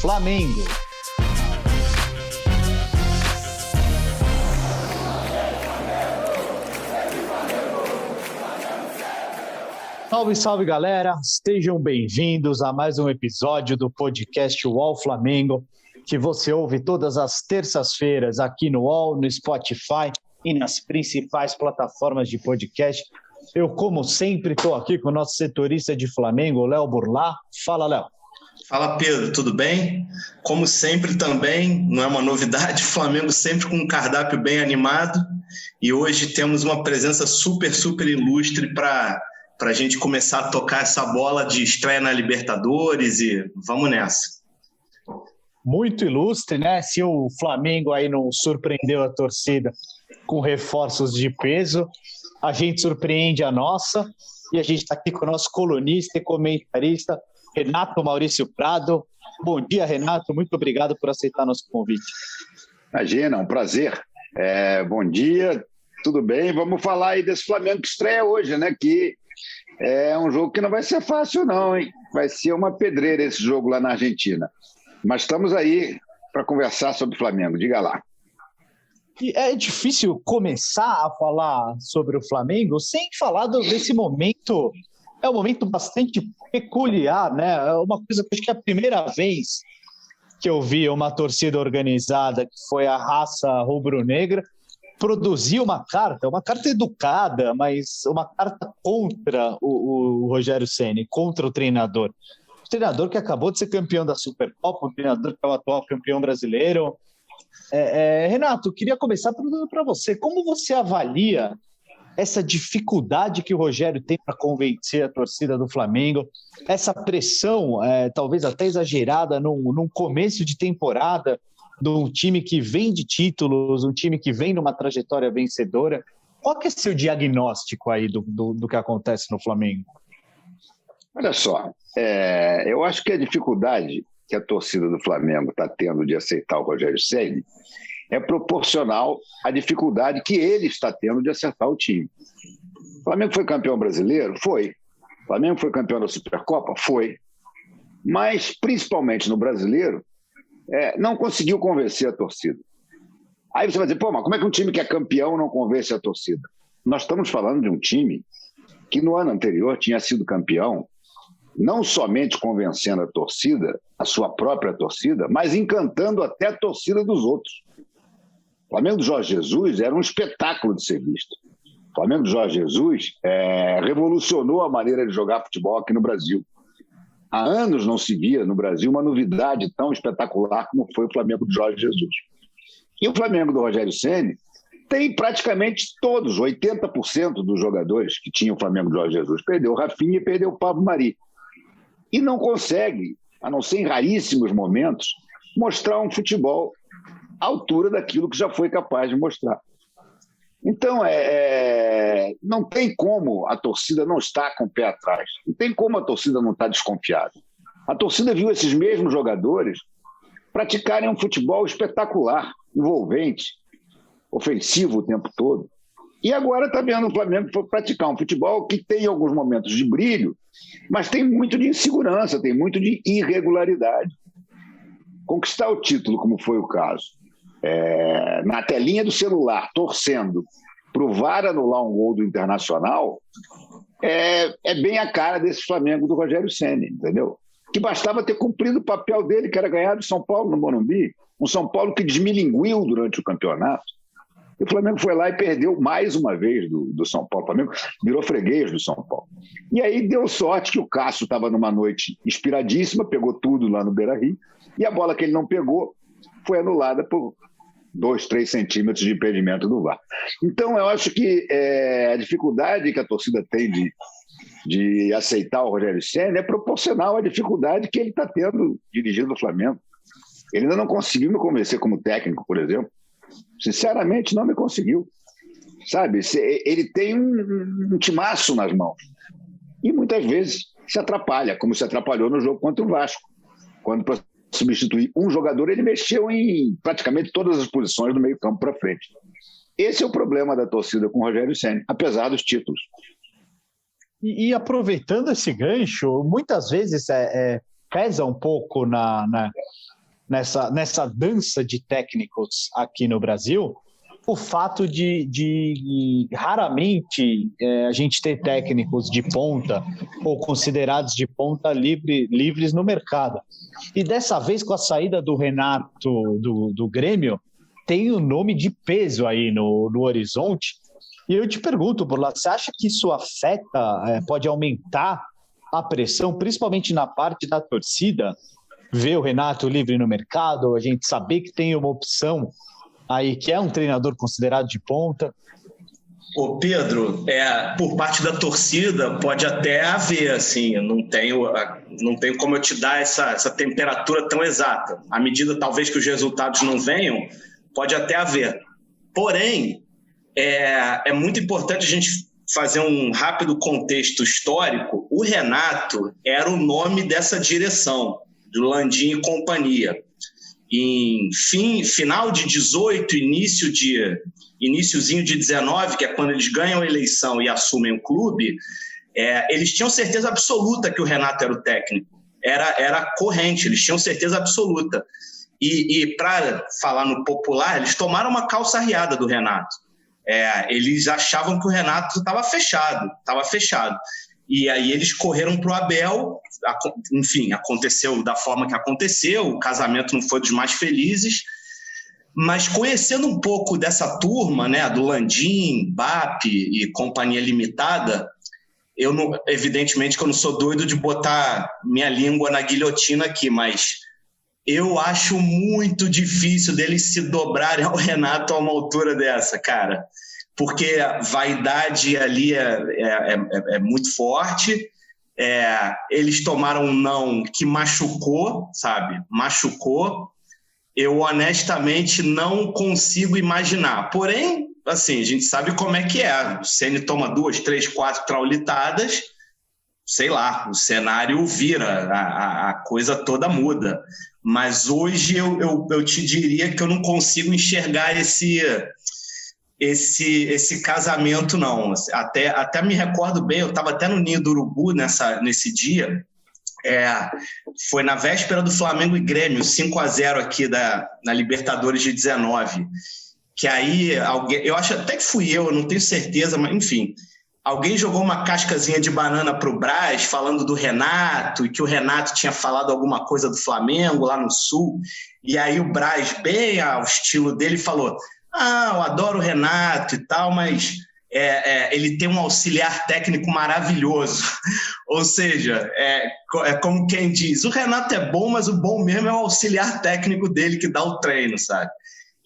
Flamengo. Salve, salve, galera! Estejam bem-vindos a mais um episódio do podcast UOL Flamengo, que você ouve todas as terças-feiras aqui no UOL, no Spotify e nas principais plataformas de podcast. Eu, como sempre, estou aqui com o nosso setorista de Flamengo, Léo Burlá. Fala, Léo. Fala, Pedro, tudo bem? Como sempre também, não é uma novidade, Flamengo sempre com um cardápio bem animado, e hoje temos uma presença super ilustre para a gente começar a tocar essa bola de estreia na Libertadores e vamos nessa. Muito ilustre, né? Se o Flamengo aí não surpreendeu a torcida com reforços de peso, a gente surpreende a nossa, e a gente está aqui com o nosso colunista e comentarista, Renato Maurício Prado. Bom dia, Renato, muito obrigado por aceitar nosso convite. Imagina, um prazer. Bom dia, tudo bem? Vamos falar aí desse Flamengo que estreia hoje, né? Que é um jogo que não vai ser fácil não, hein? Vai ser uma pedreira esse jogo lá na Argentina. Mas estamos aí para conversar sobre o Flamengo, diga lá. E é difícil começar a falar sobre o Flamengo sem falar desse momento. É um momento bastante peculiar, né? É uma coisa que acho que é a primeira vez que eu vi uma torcida organizada, que foi a raça rubro-negra, produzir uma carta educada, mas uma carta contra o Rogério Ceni, contra o treinador. O treinador que acabou de ser campeão da Supercopa, o treinador que é o atual campeão brasileiro. Renato, queria começar perguntando para você, como você avalia essa dificuldade que o Rogério tem para convencer a torcida do Flamengo, essa pressão, talvez até exagerada, num começo de temporada, de um time que vem de títulos, um time que vem numa trajetória vencedora? Qual que é seu diagnóstico aí do que acontece no Flamengo? Olha só, eu acho que a dificuldade que a torcida do Flamengo está tendo de aceitar o Rogério Ceni é proporcional à dificuldade que ele está tendo de acertar o time. O Flamengo foi campeão brasileiro? Foi. O Flamengo foi campeão da Supercopa? Foi. Mas, principalmente no brasileiro, não conseguiu convencer a torcida. Aí você vai dizer, mas como é que um time que é campeão não convence a torcida? Nós estamos falando de um time que no ano anterior tinha sido campeão, não somente convencendo a torcida, a sua própria torcida, mas encantando até a torcida dos outros. O Flamengo do Jorge Jesus era um espetáculo de ser visto. O Flamengo do Jorge Jesus revolucionou a maneira de jogar futebol aqui no Brasil. Há anos não se via no Brasil uma novidade tão espetacular como foi o Flamengo do Jorge Jesus. E o Flamengo do Rogério Ceni tem praticamente todos, 80% dos jogadores que tinham o Flamengo do Jorge Jesus. Perdeu o Rafinha e perdeu o Pablo Mari. E não consegue, a não ser em raríssimos momentos, mostrar um futebol à altura daquilo que já foi capaz de mostrar. Então, não tem como a torcida não estar com o pé atrás. Não tem como a torcida não estar desconfiada. A torcida viu esses mesmos jogadores praticarem um futebol espetacular, envolvente, ofensivo o tempo todo. E agora está vendo o Flamengo praticar um futebol que tem alguns momentos de brilho, mas tem muito de insegurança, tem muito de irregularidade. Conquistar o título, como foi o caso, na telinha do celular, torcendo para o VAR anular um gol do Internacional, é bem a cara desse Flamengo do Rogério Ceni, entendeu? Que bastava ter cumprido o papel dele, que era ganhar do São Paulo no Morumbi, um São Paulo que desmilinguiu durante o campeonato. E o Flamengo foi lá e perdeu mais uma vez do São Paulo. O Flamengo virou freguês do São Paulo. E aí deu sorte que o Cássio estava numa noite inspiradíssima, pegou tudo lá no Beira-Rio, e a bola que ele não pegou foi anulada por 2, 3 centímetros de impedimento do VAR. Então, eu acho que a dificuldade que a torcida tem de aceitar o Rogério Ceni é proporcional à dificuldade que ele está tendo dirigindo o Flamengo. Ele ainda não conseguiu me convencer como técnico, por exemplo. Sinceramente, não me conseguiu. Sabe, ele tem um timaço nas mãos. E muitas vezes se atrapalha, como se atrapalhou no jogo contra o Vasco. Quando, para substituir um jogador, ele mexeu em praticamente todas as posições do meio campo para frente. Esse é o problema da torcida com o Rogério Ceni, apesar dos títulos. E aproveitando esse gancho, muitas vezes pesa um pouco nessa dança de técnicos aqui no Brasil, o fato de raramente a gente ter técnicos de ponta ou considerados de ponta livres no mercado. E dessa vez, com a saída do Renato do Grêmio, tem um nome de peso aí no horizonte. E eu te pergunto, Burla, você acha que isso afeta, pode aumentar a pressão, principalmente na parte da torcida, ver o Renato livre no mercado, a gente saber que tem uma opção aí que é um treinador considerado de ponta? Ô Pedro, por parte da torcida pode até haver, assim, não tenho como eu te dar essa temperatura tão exata. À medida talvez que os resultados não venham, pode até haver. Porém, é muito importante a gente fazer um rápido contexto histórico. O Renato era o nome dessa direção, do Landim e companhia. Em final de 18, iniciozinho de 19, que é quando eles ganham a eleição e assumem o clube, eles tinham certeza absoluta que o Renato era o técnico. Era corrente, eles tinham certeza absoluta. E para falar no popular, eles tomaram uma calça arriada do Renato. Eles achavam que o Renato estava fechado. E aí eles correram para o Abel, enfim, aconteceu da forma que aconteceu, o casamento não foi dos mais felizes, mas conhecendo um pouco dessa turma, né, do Landim, BAP e Companhia Limitada, evidentemente que eu não sou doido de botar minha língua na guilhotina aqui, mas eu acho muito difícil deles se dobrarem ao Renato a uma altura dessa, cara. Porque a vaidade ali é muito forte, eles tomaram um não que machucou, sabe? Machucou. Eu, honestamente, não consigo imaginar. Porém, assim, a gente sabe como é que é. O Ceni toma 2, 3, 4 traulitadas, sei lá, o cenário vira, a coisa toda muda. Mas hoje eu te diria que eu não consigo enxergar esse casamento, não. Até me recordo bem, eu estava até no Ninho do Urubu nesse dia, foi na véspera do Flamengo e Grêmio, 5-0 aqui na Libertadores de 19, que aí, eu acho até que fui eu não tenho certeza, mas enfim, alguém jogou uma cascazinha de banana para o Braz, falando do Renato, e que o Renato tinha falado alguma coisa do Flamengo lá no Sul, e aí o Braz, bem ao estilo dele, falou: eu adoro o Renato e tal, mas ele tem um auxiliar técnico maravilhoso. Ou seja, como quem diz, o Renato é bom, mas o bom mesmo é o auxiliar técnico dele que dá o treino, sabe?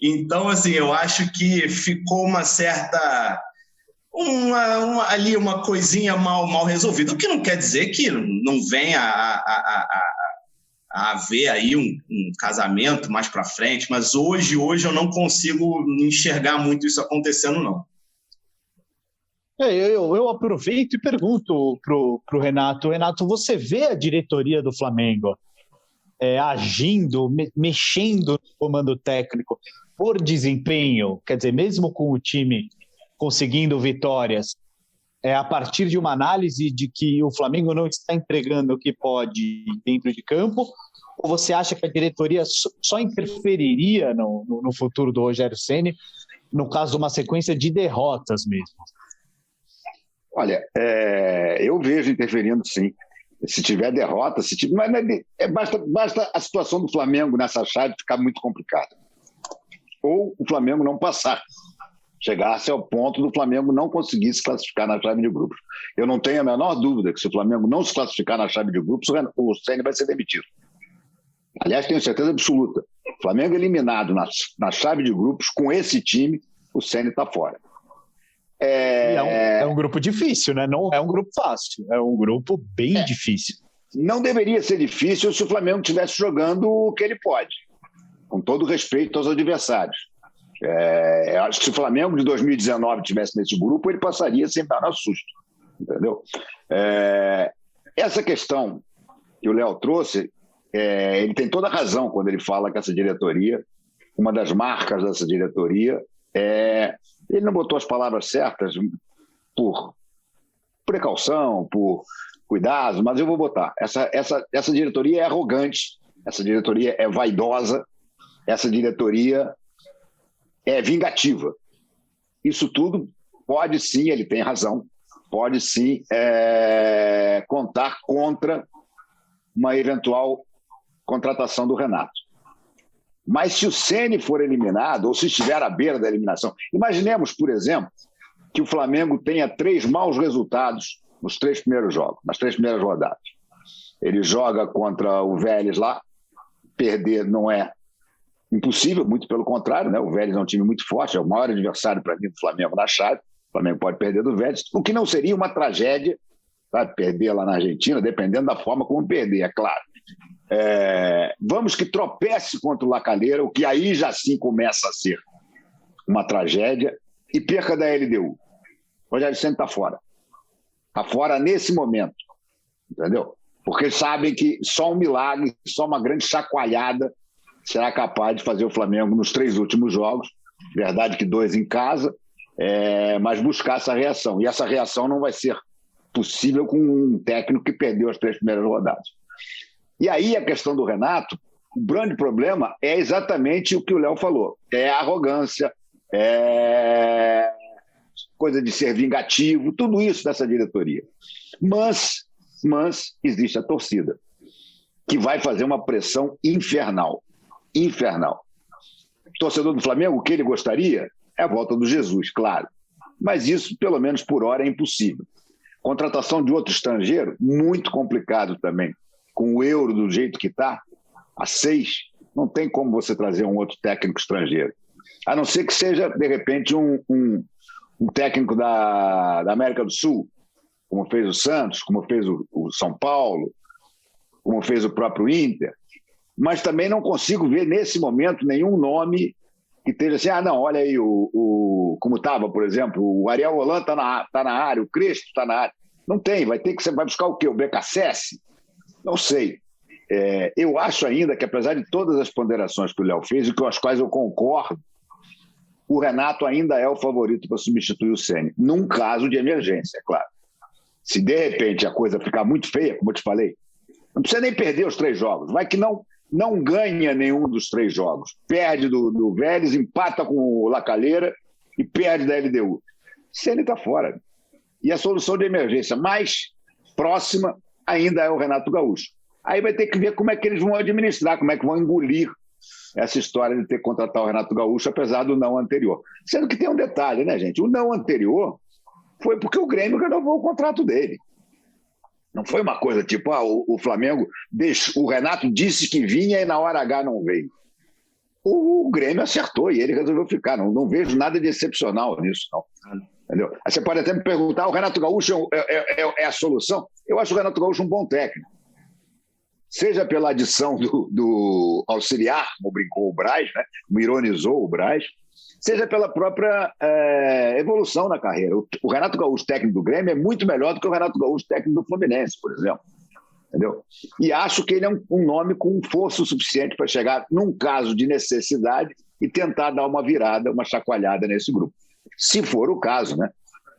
Então, assim, eu acho que ficou uma certa... ali uma coisinha mal resolvida, o que não quer dizer que não venha a haver aí um casamento mais para frente, mas hoje eu não consigo enxergar muito isso acontecendo, não. Eu aproveito e pergunto pro Renato. Renato, você vê a diretoria do Flamengo agindo, mexendo no comando técnico por desempenho, quer dizer, mesmo com o time conseguindo vitórias, a partir de uma análise de que o Flamengo não está entregando o que pode dentro de campo, ou você acha que a diretoria só interferiria no futuro do Rogério Ceni, no caso de uma sequência de derrotas mesmo? Olha, eu vejo interferindo sim. Se tiver derrota, basta a situação do Flamengo nessa chave ficar muito complicada. Ou o Flamengo não passar. Chegasse ao ponto do Flamengo não conseguir se classificar na chave de grupos. Eu não tenho a menor dúvida que se o Flamengo não se classificar na chave de grupos, o Ceni vai ser demitido. Aliás, tenho certeza absoluta. O Flamengo eliminado na chave de grupos, com esse time, o Ceni está fora. É um grupo difícil, né? Não é um grupo fácil, é um grupo bem difícil. Não deveria ser difícil se o Flamengo estivesse jogando o que ele pode, com todo respeito aos adversários. Acho que se o Flamengo de 2019 estivesse nesse grupo, ele passaria sem dar um susto, entendeu? Essa questão que o Léo trouxe, ele tem toda a razão quando ele fala que essa diretoria, uma das marcas dessa diretoria, ele não botou as palavras certas por precaução, por cuidados, mas eu vou botar. Essa diretoria é arrogante, essa diretoria é vaidosa, essa diretoria é vingativa. Isso tudo pode sim, ele tem razão, pode sim contar contra uma eventual contratação do Renato. Mas se o Ceni for eliminado, ou se estiver à beira da eliminação, imaginemos, por exemplo, que o Flamengo tenha 3 maus resultados nos 3 primeiros jogos, nas 3 primeiras rodadas. Ele joga contra o Vélez lá, perder não é impossível, muito pelo contrário, né? O Vélez é um time muito forte, é o maior adversário para mim do Flamengo na chave. O Flamengo pode perder do Vélez, o que não seria uma tragédia, sabe? Perder lá na Argentina, dependendo da forma como perder, é claro. Vamos que tropece contra o La Calera, o que aí já sim começa a ser uma tragédia, e perca da LDU. O Rogério Ceni está fora. Está fora nesse momento, entendeu? Porque eles sabem que só um milagre, só uma grande chacoalhada será capaz de fazer o Flamengo nos 3 últimos jogos, verdade que 2 em casa, mas buscar essa reação. E essa reação não vai ser possível com um técnico que perdeu as 3 primeiras rodadas. E aí a questão do Renato, o grande problema é exatamente o que o Léo falou. É a arrogância, coisa de ser vingativo, tudo isso dessa diretoria. Mas existe a torcida, que vai fazer uma pressão infernal. Infernal. O torcedor do Flamengo, o que ele gostaria é a volta do Jesus, claro. Mas isso, pelo menos por hora, é impossível. Contratação de outro estrangeiro, muito complicado também. Com o euro do jeito que está, a 6, não tem como você trazer um outro técnico estrangeiro. A não ser que seja, de repente, um técnico da América do Sul, como fez o Santos, como fez o São Paulo, como fez o próprio Inter. Mas também não consigo ver, nesse momento, nenhum nome que esteja assim, não, olha aí, como estava, por exemplo, o Ariel Holan está na área, o Crespo está na área. Não tem, vai buscar o quê? O BKSS? Não sei. Eu acho ainda que, apesar de todas as ponderações que o Léo fez, e com as quais eu concordo, o Renato ainda é o favorito para substituir o Ceni, num caso de emergência, é claro. Se de repente a coisa ficar muito feia, como eu te falei, não precisa nem perder os 3 jogos, vai que não ganha nenhum dos 3 jogos, perde do Vélez, empata com o La Calera e perde da LDU. Ceni está fora. E a solução de emergência mais próxima ainda é o Renato Gaúcho. Aí vai ter que ver como é que eles vão administrar, como é que vão engolir essa história de ter que contratar o Renato Gaúcho, apesar do não anterior. Sendo que tem um detalhe, né, gente? O não anterior foi porque o Grêmio renovou o contrato dele. Não foi uma coisa tipo, o Flamengo, o Renato disse que vinha e na hora H não veio. O Grêmio acertou e ele resolveu ficar. Não vejo nada de excepcional nisso, não. Entendeu? Aí você pode até me perguntar, o Renato Gaúcho é a solução? Eu acho o Renato Gaúcho um bom técnico. Seja pela adição do auxiliar, como brincou o Braz, né? Como ironizou o Braz, seja pela própria evolução na carreira. O Renato Gaúcho, técnico do Grêmio, é muito melhor do que o Renato Gaúcho, técnico do Fluminense, por exemplo. Entendeu? E acho que ele é um nome com força suficiente para chegar num caso de necessidade e tentar dar uma virada, uma chacoalhada nesse grupo. Se for o caso, né?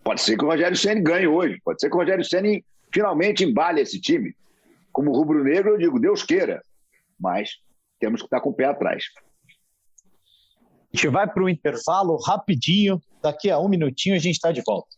Pode ser que o Rogério Ceni ganhe hoje, pode ser que o Rogério Ceni finalmente embale esse time. Como rubro-negro, eu digo, Deus queira, mas temos que estar com o pé atrás. A gente vai para o intervalo rapidinho, daqui a 1 minutinho a gente está de volta.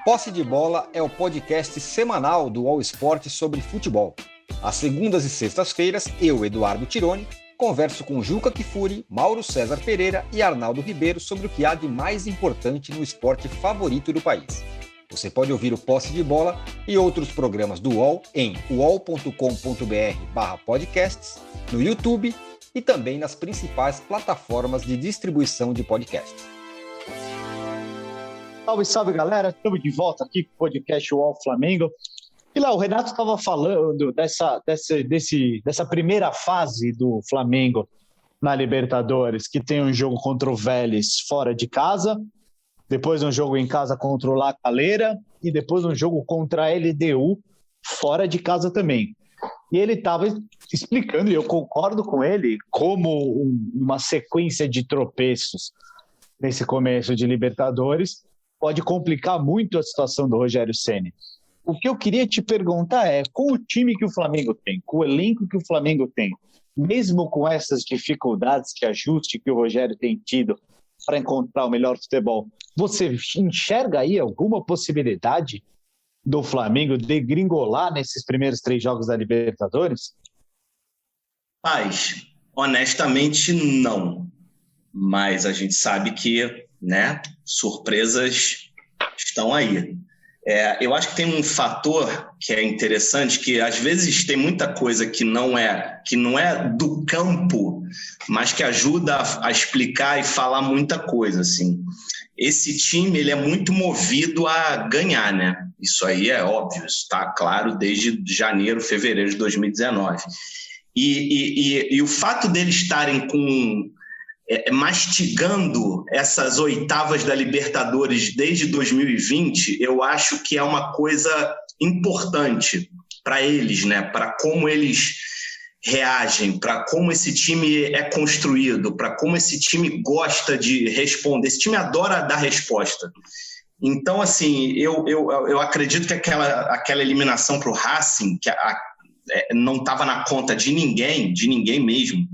Posse de Bola é o podcast semanal do All Sport sobre futebol. Às segundas e sextas-feiras, eu, Eduardo Tironi, converso com Juca Kfouri, Mauro César Pereira e Arnaldo Ribeiro sobre o que há de mais importante no esporte favorito do país. Você pode ouvir o Posse de Bola e outros programas do UOL em uol.com.br/podcasts, no YouTube e também nas principais plataformas de distribuição de podcasts. Salve, salve, galera. Estamos de volta aqui com o podcast UOL Flamengo. E lá, o Renato estava falando dessa primeira fase do Flamengo na Libertadores, que tem um jogo contra o Vélez fora de casa, depois um jogo em casa contra o La Calera e depois um jogo contra a LDU fora de casa também. E ele estava explicando, e eu concordo com ele, como uma sequência de tropeços nesse começo de Libertadores pode complicar muito a situação do Rogério Ceni. o que eu queria te perguntar é, com o time que o Flamengo tem, com o elenco que o Flamengo tem, mesmo com essas dificuldades de ajuste que o Rogério tem tido para encontrar o melhor futebol, você enxerga aí alguma possibilidade do Flamengo degringolar nesses primeiros 3 jogos da Libertadores? Mas, honestamente, não. Mas a gente sabe que, né, surpresas estão aí. Eu acho que tem um fator que é interessante, que às vezes tem muita coisa que não é do campo, mas que ajuda a explicar e falar muita coisa, assim. Esse time, ele é muito movido a ganhar, né? Isso aí é óbvio, isso está claro desde janeiro, fevereiro de 2019. E o fato deles estarem mastigando essas oitavas da Libertadores desde 2020, eu acho que é uma coisa importante para eles, né? Para como eles reagem, para como esse time é construído, para como esse time gosta de responder. Esse time adora dar resposta. Então, assim, eu acredito que aquela eliminação para o Racing, que não estava na conta de ninguém mesmo,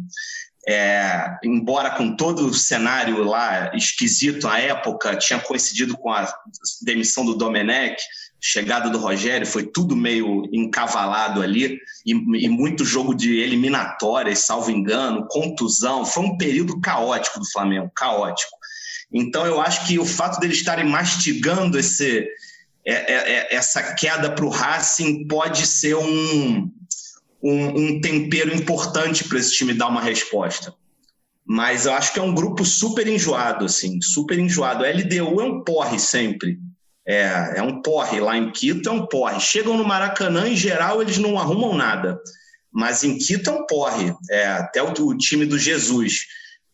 embora com todo o cenário lá esquisito na época, tinha coincidido com a demissão do Domenech, chegada do Rogério, foi tudo meio encavalado ali, e muito jogo de eliminatórias, salvo engano, contusão, foi um período caótico do Flamengo, caótico. Então eu acho que o fato deles estarem mastigando essa queda para o Racing pode ser um tempero importante para esse time dar uma resposta. Mas eu acho que é um grupo super enjoado, assim, super enjoado. A LDU é um porre sempre. É um porre. Lá em Quito é um porre. Chegam no Maracanã, em geral, eles não arrumam nada. Mas em Quito é um porre. Até o time do Jesus.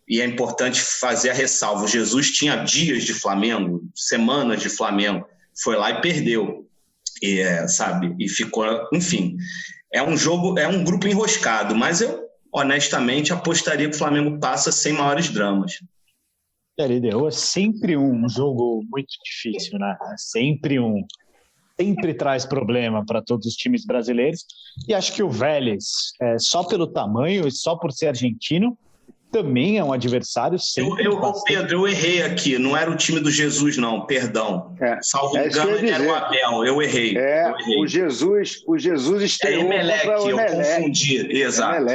E é importante fazer a ressalva. O Jesus tinha dias de Flamengo, semanas de Flamengo. Foi lá e perdeu. Sabe? E ficou... Enfim... É um grupo enroscado, mas eu, honestamente, apostaria que o Flamengo passa sem maiores dramas. A LDU é sempre um jogo muito difícil, né? Sempre traz problema para todos os times brasileiros. E acho que o Vélez, só pelo tamanho e só por ser argentino, também é um adversário sempre. Pedro, eu errei aqui. Não era o time do Jesus, não. Perdão. Salvo engano, era o Abel. Eu errei. O Jesus estreou contra o Emelec. Eu confundi. Exato.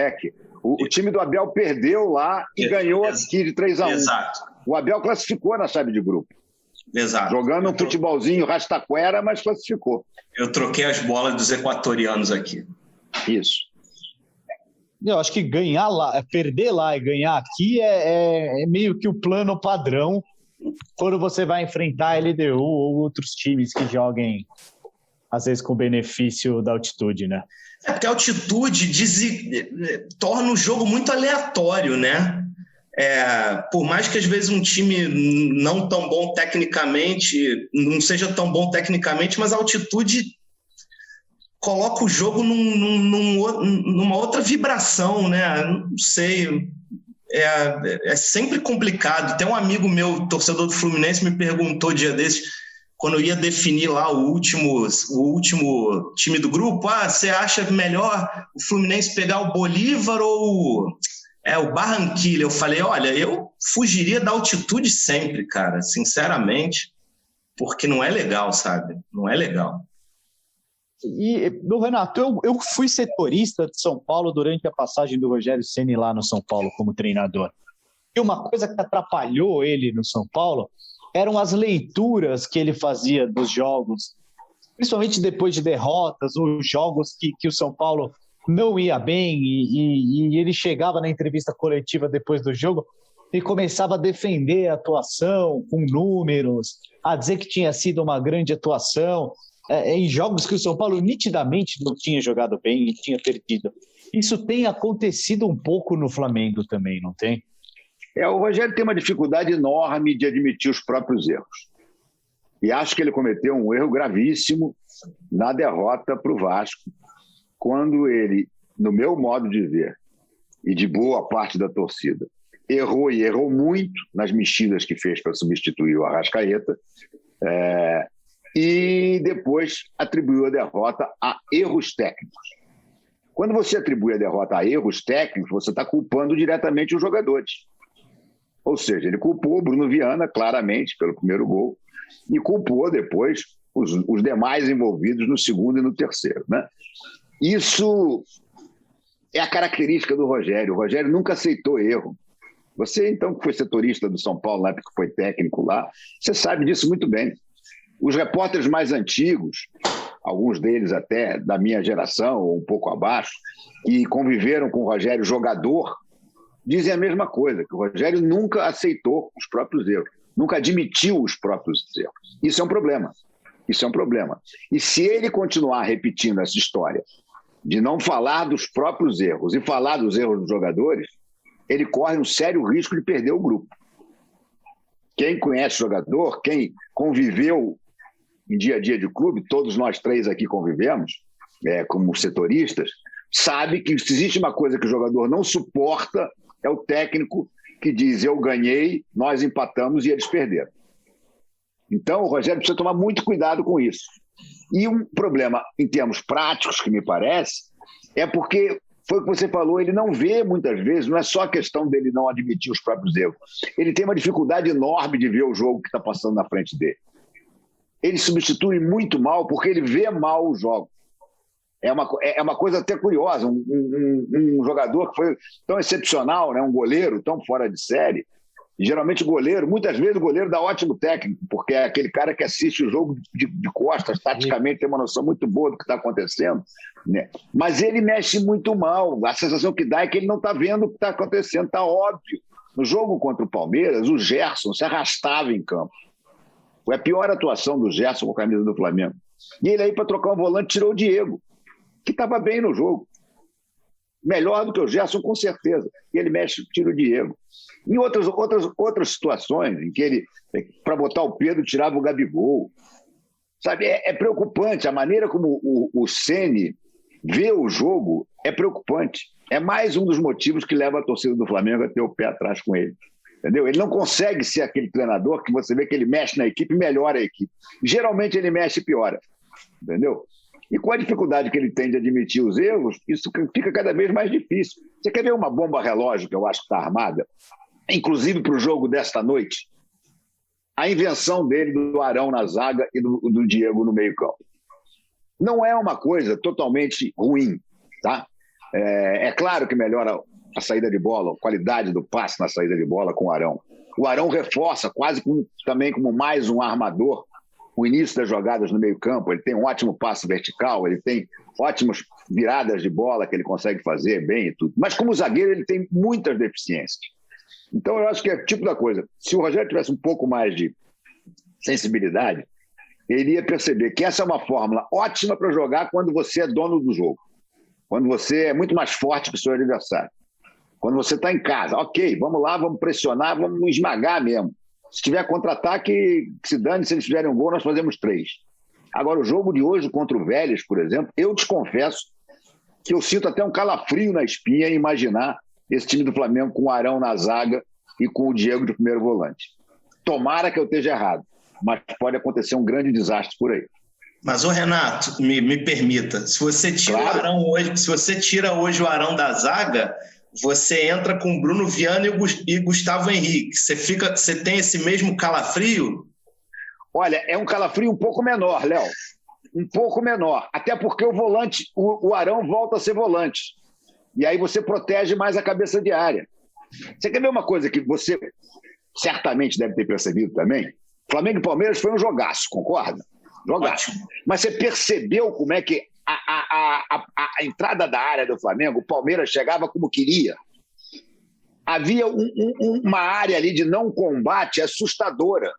O time do Abel perdeu lá e ganhou aqui de 3-1. Exato. O Abel classificou na chave de grupo. Exato. Jogando um futebolzinho rastaquera, mas classificou. Eu troquei as bolas dos equatorianos aqui. Isso. Eu acho que ganhar lá, perder lá e ganhar aqui é meio que o plano padrão quando você vai enfrentar a LDU ou outros times que joguem, às vezes, com benefício da altitude, né? Porque a altitude torna o jogo muito aleatório, né? Por mais que às vezes um time não tão bom tecnicamente, não seja tão bom tecnicamente, mas a altitude coloca o jogo numa outra vibração, né? Não sei, é sempre complicado. Tem um amigo meu, torcedor do Fluminense, me perguntou dia desses, quando eu ia definir lá o último time do grupo, você acha melhor o Fluminense pegar o Bolívar ou o Barranquilla? Eu falei, olha, eu fugiria da altitude sempre, cara, sinceramente, porque não é legal, sabe? Não é legal. E, Renato, eu fui setorista de São Paulo durante a passagem do Rogério Ceni lá no São Paulo como treinador. E uma coisa que atrapalhou ele no São Paulo eram as leituras que ele fazia dos jogos, principalmente depois de derrotas, ou jogos que o São Paulo não ia bem, e ele chegava na entrevista coletiva depois do jogo e começava a defender a atuação com números, a dizer que tinha sido uma grande atuação, em jogos que o São Paulo nitidamente não tinha jogado bem e tinha perdido. Isso tem acontecido um pouco no Flamengo também, não tem? O Rogério tem uma dificuldade enorme de admitir os próprios erros. E acho que ele cometeu um erro gravíssimo na derrota para o Vasco, quando ele, no meu modo de ver, e de boa parte da torcida, errou muito nas mexidas que fez para substituir o Arrascaeta, e depois atribuiu a derrota a erros técnicos. Quando você atribui a derrota a erros técnicos, você está culpando diretamente os jogadores. Ou seja, ele culpou o Bruno Viana, claramente, pelo primeiro gol, e culpou depois os demais envolvidos no segundo e no terceiro, né? Isso é a característica do Rogério. O Rogério nunca aceitou erro. Você, então, que foi setorista do São Paulo, na época que foi técnico lá, você sabe disso muito bem. Os repórteres mais antigos, alguns deles até da minha geração, ou um pouco abaixo, que conviveram com o Rogério jogador, dizem a mesma coisa, que o Rogério nunca aceitou os próprios erros, nunca admitiu os próprios erros. Isso é um problema. Isso é um problema. E se ele continuar repetindo essa história de não falar dos próprios erros e falar dos erros dos jogadores, ele corre um sério risco de perder o grupo. Quem conhece o jogador, quem conviveu em dia a dia de clube, todos nós três aqui convivemos, como setoristas, sabe que se existe uma coisa que o jogador não suporta, é o técnico que diz: eu ganhei, nós empatamos e eles perderam. Então, o Rogério precisa tomar muito cuidado com isso. E um problema, em termos práticos, que me parece, é porque, foi o que você falou, ele não vê muitas vezes, não é só a questão dele não admitir os próprios erros. Ele tem uma dificuldade enorme de ver o jogo que está passando na frente dele. Ele substitui muito mal porque ele vê mal o jogo. É uma coisa até curiosa. Um jogador que foi tão excepcional, né? Um goleiro tão fora de série. E, geralmente, muitas vezes o goleiro dá ótimo técnico, porque é aquele cara que assiste o jogo de costas, taticamente tem uma noção muito boa do que está acontecendo, né? Mas ele mexe muito mal. A sensação que dá é que ele não está vendo o que está acontecendo, está óbvio. No jogo contra o Palmeiras, o Gerson se arrastava em campo. Foi a pior atuação do Gerson com a camisa do Flamengo. E ele aí, para trocar um volante, tirou o Diego, que estava bem no jogo. Melhor do que o Gerson, com certeza. E ele mexe, tira o Diego. Em outras situações, em que ele, para botar o Pedro, tirava o Gabigol. Sabe, é preocupante. A maneira como o Ceni vê o jogo é preocupante. É mais um dos motivos que leva a torcida do Flamengo a ter o pé atrás com ele. Entendeu? Ele não consegue ser aquele treinador que você vê que ele mexe na equipe e melhora a equipe. Geralmente ele mexe e piora. Entendeu? E com a dificuldade que ele tem de admitir os erros, isso fica cada vez mais difícil. Você quer ver uma bomba relógio que eu acho que está armada? Inclusive para o jogo desta noite? A invenção dele do Arão na zaga e do Diego no meio-campo. Não é uma coisa totalmente ruim, tá? É claro que melhora a saída de bola, a qualidade do passe na saída de bola com o Arão. O Arão reforça quase também como mais um armador o início das jogadas no meio-campo. Ele tem um ótimo passe vertical, ele tem ótimas viradas de bola que ele consegue fazer bem e tudo. Mas como zagueiro ele tem muitas deficiências. Então eu acho que é o tipo da coisa. Se o Rogério tivesse um pouco mais de sensibilidade, ele ia perceber que essa é uma fórmula ótima para jogar quando você é dono do jogo. Quando você é muito mais forte que o seu adversário. Quando você está em casa, ok, vamos lá, vamos pressionar, vamos esmagar mesmo. Se tiver contra-ataque, se dane, se eles fizerem um gol, nós fazemos 3. Agora, o jogo de hoje contra o Vélez, por exemplo, eu te confesso que eu sinto até um calafrio na espinha em imaginar esse time do Flamengo com o Arão na zaga e com o Diego de primeiro volante. Tomara que eu esteja errado, mas pode acontecer um grande desastre por aí. Mas, Renato, me permita, se você tira o Arão hoje, se você tira hoje o Arão da zaga, você entra com Bruno Viana e Gustavo Henrique. Você tem esse mesmo calafrio? Olha, é um calafrio um pouco menor, Léo. Um pouco menor. Até porque o volante, o Arão volta a ser volante. E aí você protege mais a cabeça de área. Você quer ver uma coisa que você certamente deve ter percebido também? Flamengo e Palmeiras foi um jogaço, concorda? Jogaço. Ótimo. Mas você percebeu como é que a entrada da área do Flamengo, o Palmeiras chegava como queria. Havia uma área ali de não combate assustadora.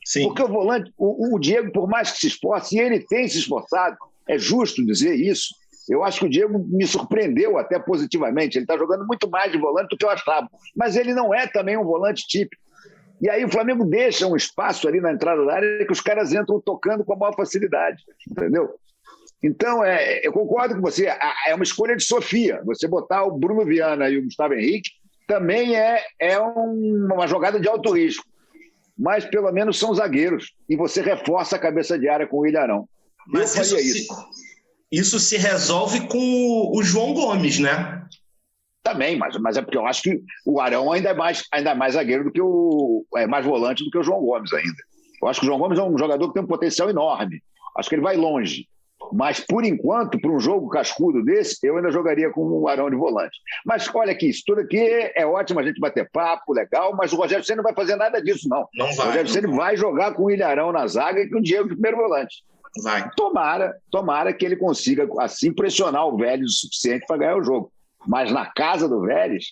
Sim. Porque o volante, o Diego, por mais que se esforce, e ele tem se esforçado, é justo dizer isso, eu acho que o Diego me surpreendeu até positivamente. Ele está jogando muito mais de volante do que eu achava. Mas ele não é também um volante típico. E aí o Flamengo deixa um espaço ali na entrada da área que os caras entram tocando com a maior facilidade. Entendeu? Então, eu concordo com você, é uma escolha de Sofia. Você botar o Bruno Viana e o Gustavo Henrique também é uma jogada de alto risco. mas pelo menos são zagueiros. E você reforça a cabeça de área com o Ilharão. Mas isso se resolve com o João Gomes, né? Também, mas é porque eu acho que o Arão ainda é mais zagueiro do que mais volante do que o João Gomes ainda. Eu acho que o João Gomes é um jogador que tem um potencial enorme. Acho que ele vai longe. Mas, por enquanto, para um jogo cascudo desse, eu ainda jogaria com o Arão de volante. Mas, olha aqui, isso tudo aqui é ótimo a gente bater papo, legal, mas o Rogério Ceni não vai fazer nada disso, não. Não vai. O Rogério Ceni vai jogar com o Ilharão na zaga e com o Diego de primeiro volante. Vai. Tomara que ele consiga, assim, pressionar o Vélez o suficiente para ganhar o jogo. Mas na casa do Vélez,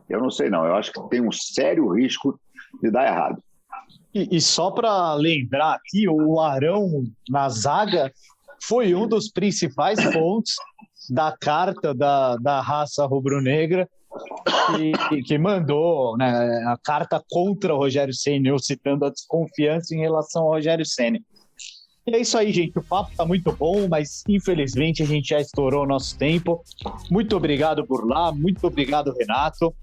eu não sei não. Eu acho que tem um sério risco de dar errado. E só para lembrar aqui, o Arão na zaga foi um dos principais pontos da carta da raça rubro-negra que mandou, né, a carta contra o Rogério Ceni, eu citando a desconfiança em relação ao Rogério Ceni. E é isso aí, gente. O papo tá muito bom, mas infelizmente a gente já estourou o nosso tempo. Muito obrigado por lá, muito obrigado, Renato.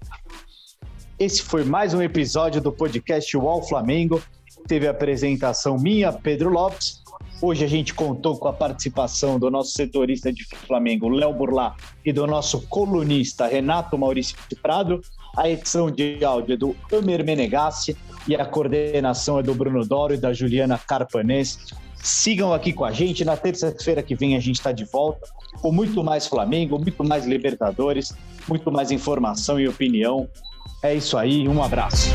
Esse foi mais um episódio do podcast UOL Flamengo. Teve a apresentação minha, Pedro Lopes. Hoje a gente contou com a participação do nosso setorista de Flamengo, Léo Burlá, e do nosso colunista, Renato Maurício Prado. A edição de áudio é do Amer Menegassi e a coordenação é do Bruno Doro e da Juliana Carpanês. Sigam aqui com a gente. Na terça-feira que vem a gente está de volta com muito mais Flamengo, muito mais Libertadores, muito mais informação e opinião. É isso aí, um abraço.